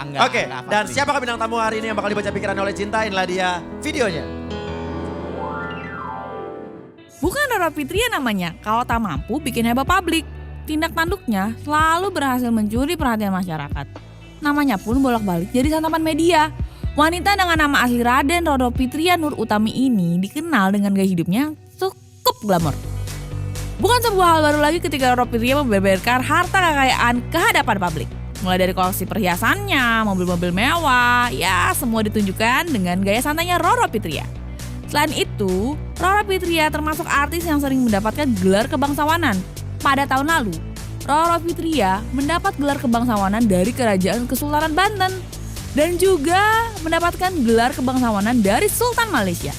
enggak. Oke, dan siapakah bintang tamu hari ini yang bakal dibaca pikiran oleh Cinta? Inilah dia videonya. Bukan Roro Fitria namanya, kalau tak mampu bikin heboh publik. Tindak tanduknya selalu berhasil mencuri perhatian masyarakat. Namanya pun bolak-balik jadi santapan media. Wanita dengan nama asli Raden Roro Fitria Nur Utami ini dikenal dengan gaya hidupnya cukup glamor. Bukan sebuah hal baru lagi ketika Roro Fitria membeberkan harta kekayaan ke hadapan publik. Mulai dari koleksi perhiasannya, mobil-mobil mewah, ya semua ditunjukkan dengan gaya santainya Roro Fitria. Selain itu, Roro Fitria termasuk artis yang sering mendapatkan gelar kebangsawanan. Pada tahun lalu, Roro Fitria mendapat gelar kebangsawanan dari Kerajaan Kesultanan Banten dan juga mendapatkan gelar kebangsawanan dari Sultan Malaysia.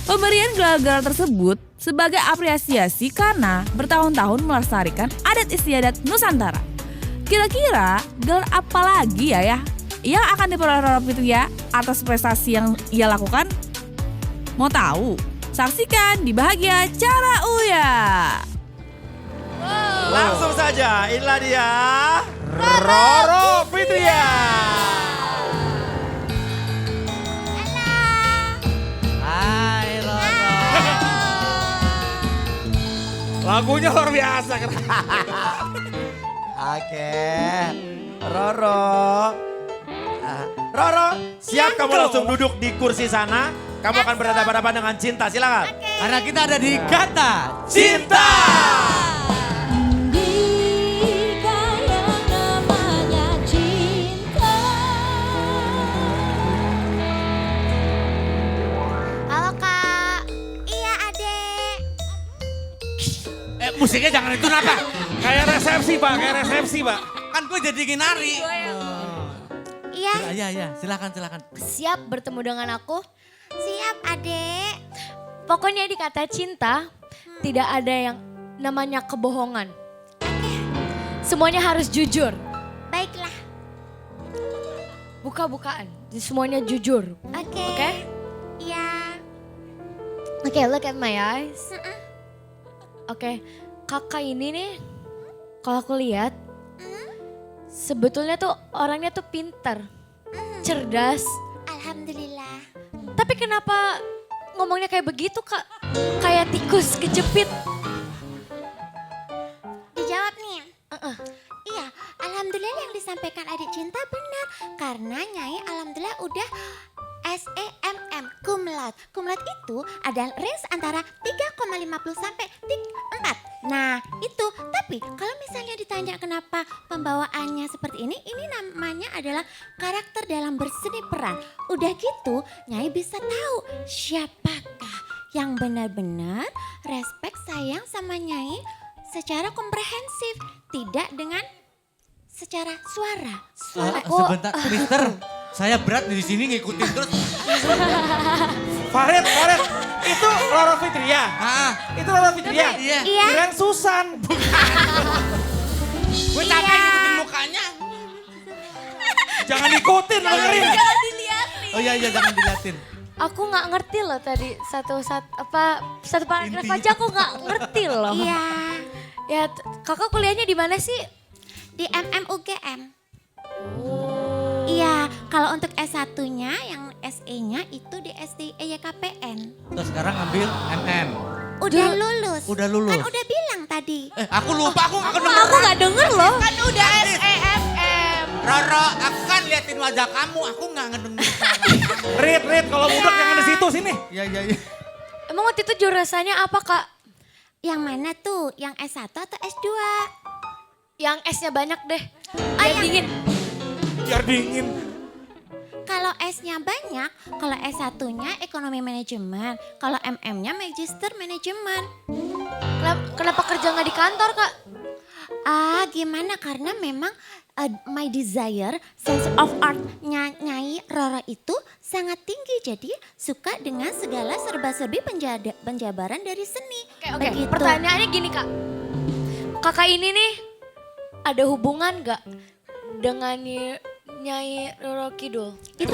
Pemberian gelar-gelar tersebut sebagai apresiasi karena bertahun-tahun melestarikan adat istiadat Nusantara. Kira-kira gelar apa lagi ya yang akan diperoleh Roro Fitria atas prestasi yang ia lakukan? Mau tahu? Saksikan di Bahagia Cara Uya. Langsung saja, inilah dia Roro Fitria. Hai Roro. Lagunya luar biasa. Oke, Roro. Roro, siap kamu langsung duduk di kursi sana. Kamu akan berhadapan-hadapan dengan Cinta, silakan. Karena kita ada di Kata Cinta. Halo Kak, iya adek. Musiknya jangan itu napa. Kayak resepsi Pak, kayak resepsi Pak. Kan gue jadi nari. Iya, Iya, silakan. siap bertemu dengan aku? Siap adek. Pokoknya di Kata Cinta tidak ada yang namanya kebohongan. Semuanya harus jujur. Baiklah. Buka-bukaan, semuanya jujur. Oke? Iya. Oke, look at my eyes. Oke, kakak ini nih, kalau aku lihat, sebetulnya tuh orangnya tuh pintar, cerdas. Alhamdulillah. Tapi kenapa ngomongnya kayak begitu kak? Kayak tikus kejepit. Dijawab nih. Iya, alhamdulillah yang disampaikan adik Cinta benar. Karena Nyai alhamdulillah udah SEMM, cum laude. Cum laude itu adalah range antara 3,50 sampai 4. Nah itu, tapi kalau misalnya ditanya kenapa pembawaannya seperti ini namanya adalah karakter dalam berseni peran. Udah gitu, Nyai bisa tahu siapakah yang benar-benar respect sayang sama Nyai secara komprehensif, tidak dengan secara suara. Sebentar, Mister. Saya berat di sini ngikutin terus. Farid, itu Roro Fitria. Itu Roro Fitria. Iya. Kirain Susan. Gue capek ngikutin mukanya. Jangan ikutin, dengerin. Jangan dilihatin. Oh iya, jangan diliatin. Aku nggak ngerti loh tadi satu paragraf aja aku nggak ngerti loh. Iya, Ya kakak kuliahnya di mana sih? di MMUGM. Iya, kalau untuk S1-nya yang SE-nya itu di SDIYKPN. Terus sekarang ambil MM. Udah lulus. Udah lulus. Kan udah bilang tadi. Aku lupa, aku gak kedengeran. Aku nggak denger loh. Kan udah SEMM. Roro, aku kan liatin wajah kamu, aku gak ngedenger. Rit, kalau budak jangan di situ sini. Iya. Emang waktu itu jurusannya apa kak? Yang mana tuh? Yang S1 atau S2? Yang S-nya banyak deh. yang- Dingin. Biar dingin. Kalau S-nya banyak, kalau S1-nya ekonomi manajemen, kalau MM-nya magister manajemen. Kenapa kerja nggak di kantor kak? Gimana? Karena memang my desire, sense of art-nya Nyai Roro itu sangat tinggi. Jadi suka dengan segala serba-serbi penjabaran dari seni. Oke. Begitu. Pertanyaannya gini kak. Kakak ini nih ada hubungan nggak dengan Nyai Roro Kidul? Itu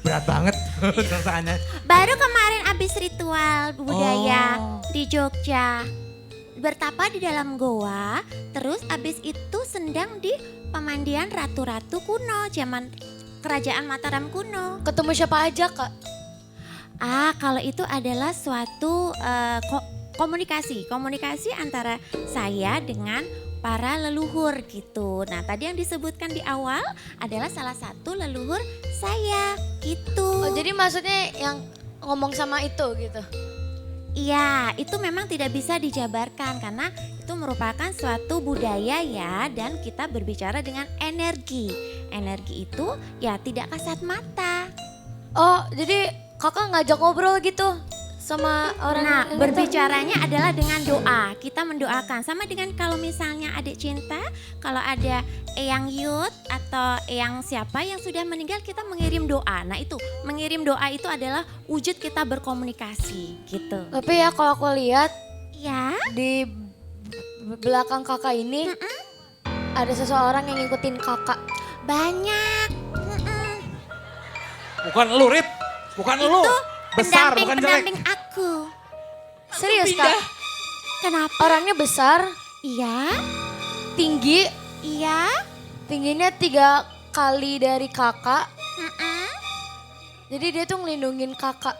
Berat banget pertanyaannya. baru kemarin abis ritual budaya Oh. di Jogja. Bertapa di dalam goa, terus abis itu sendang di pemandian ratu-ratu kuno zaman kerajaan Mataram kuno. Ketemu siapa aja Kak? Kalau itu adalah suatu komunikasi antara saya dengan para leluhur gitu. Nah, tadi yang disebutkan di awal adalah salah satu leluhur saya gitu. Oh, jadi maksudnya yang ngomong sama itu gitu? Iya, itu memang tidak bisa dijabarkan karena itu merupakan suatu budaya ya, dan kita berbicara dengan energi. Energi itu ya tidak kasat mata. Oh, jadi Kakak ngajak ngobrol gitu sama orang Nah, yang itu? berbicaranya adalah dengan doa. Kita mendoakan sama dengan kalau misalnya adik Cinta, kalau ada Eyang Yud atau Eyang siapa yang sudah meninggal, kita mengirim doa. Nah, itu mengirim doa itu adalah wujud kita berkomunikasi gitu. Tapi ya kalau aku lihat Ya, di belakang Kakak ini ada seseorang yang ngikutin Kakak. banyak. Bukan lu, Rip. Bukan lu. Itu Besar, bukan jelek. pendamping aku. Serius Kak? Kenapa? Orangnya besar, Iya, tinggi, iya. tingginya 3 kali dari Kakak. Mm-mm. Jadi dia tuh ngelindungin Kakak.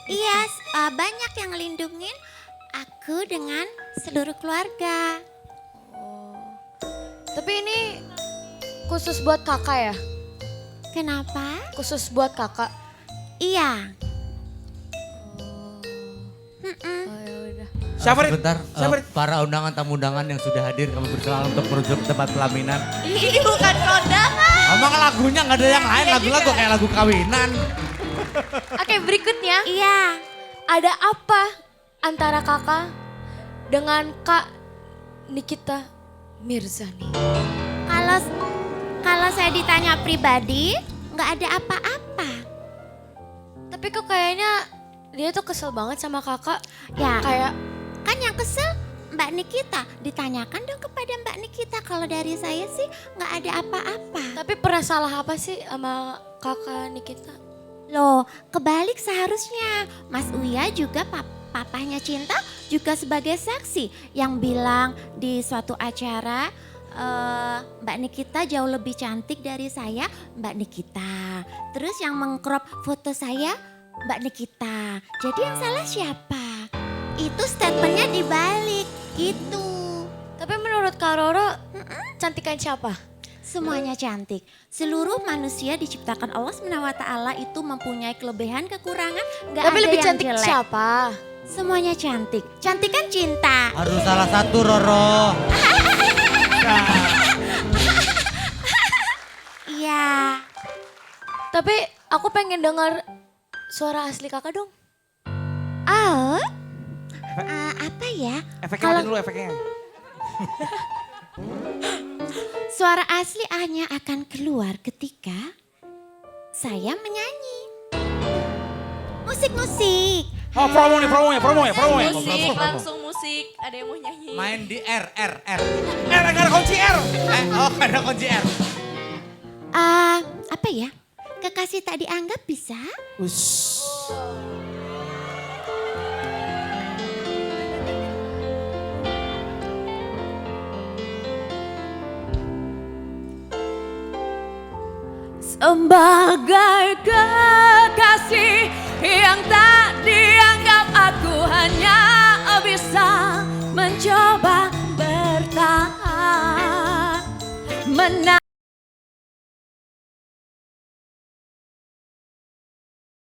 Iya, banyak yang ngelindungin aku dengan seluruh keluarga. Tapi ini khusus buat Kakak ya? Kenapa? Khusus buat Kakak. Iya. Mm-mm. Oh ya udah. Siapa, Rip? Sebentar, Siapa, Rip? para undangan-tamu-undangan yang sudah hadir kami berkenalan untuk menuju ke tempat pelaminan. Ini bukan kondangan. Emang lagunya nggak ada yang lain, lagu-lagu kayak lagu kawinan. Oke, berikutnya Iya. ada apa antara Kakak dengan Kak Nikita Mirzani? Kalau saya ditanya pribadi, nggak ada apa-apa. Tapi kok kayaknya dia tuh kesel banget sama Kakak. Ya, Kayak kan yang kesel Mbak Nikita. Ditanyakan dong kepada Mbak Nikita. Kalau dari saya sih nggak ada apa-apa. tapi pernah salah apa sih sama Kakak Nikita? Loh, kebalik seharusnya. Mas Uya juga papahnya Cinta juga sebagai saksi yang bilang di suatu acara Mbak Nikita jauh lebih cantik dari saya, Mbak Nikita. Terus yang mengcrop foto saya, Mbak Nikita. Jadi yang salah siapa? Itu statementnya dibalik gitu. Tapi menurut Kak Roro, cantikan siapa? Semuanya cantik. Seluruh manusia diciptakan Allah SWT itu mempunyai kelebihan, kekurangan, nggak Tapi ada lebih yang cantik jelek. siapa? Semuanya cantik. Cantik kan Cinta. Harus salah satu, Roro. Iya. Tapi aku pengen dengar suara asli Kakak dong. Oh, apa ya? Efeknya ada dulu, efeknya. Suara asli hanya akan keluar ketika saya menyanyi. Musik-musik. Oh, promo nih. Musik, langsung musik. Ada yang mau nyanyi. Main di R. Nggak ada kunci R. Nggak ada kunci R. Apa ya? Kekasih tak dianggap bisa? Sebagai kekasih yang tak dianggap, aku hanya bisa mencoba bertahan.